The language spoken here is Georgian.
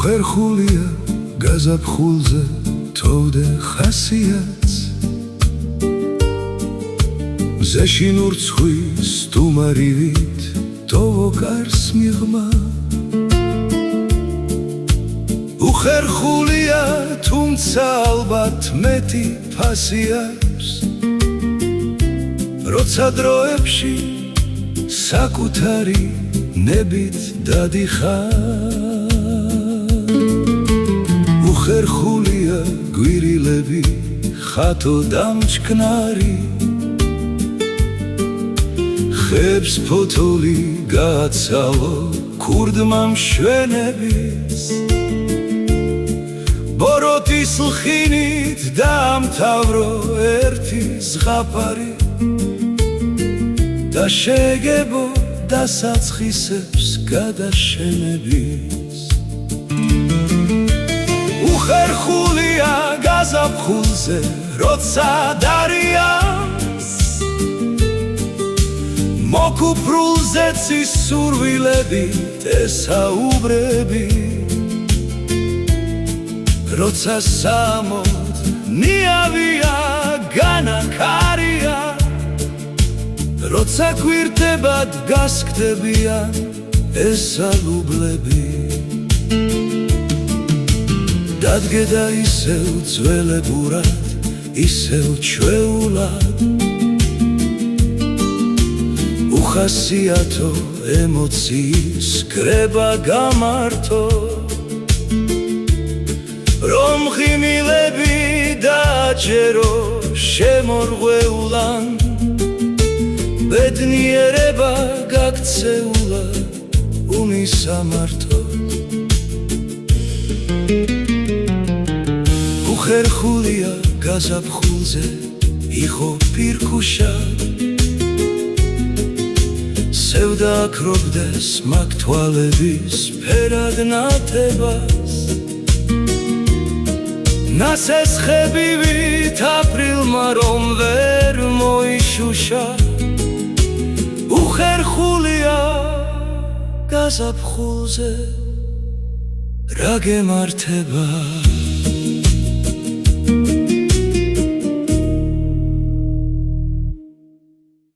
უხერხულია გაზაფხულზე თოვდე ხასიათს მზეში ნურცხვი სტუმარივით ტოვო კარს მიღმა უხერხულია თუმცა ალბათ მეტი ფასი აქვს როცა დროებში საკუთარი ნებით დადიხარ უხერხულია გვირილები ხათო დამჩქნარი ხებს ფოთოლი გააცალო ქურდმა მშვენების ბოროტის ლხინით დაამთავრო ერთი ზღაპარი და შეგებო დასაცხისებს გადაშენების უხერხულია გაზაფხულზე როცა დარიანს მოკუპრულზე ცის სურვილებით ესაუბრები როცა სამოდ ნიავია განაქარია როცა გვირდებად გასკდებიან ესალუბლები დადგედა ისევ ძველებურად ისევ ჩვეულად უხასიათო ემოციის კრება გამართო რომ ღიმილები დააჯერო შემორღვეულან ბედნიერება გაქცეულა უმისამართო უხერხულია გაზაფხულზე იხო პირქუშა სევდა აკრობდეს მაგ თვალების ფერად ნათებას ნასესხებივით აპრილმა რომ ვერ მოიშუშა უხერხულია გაზაფხულზე რა გემართება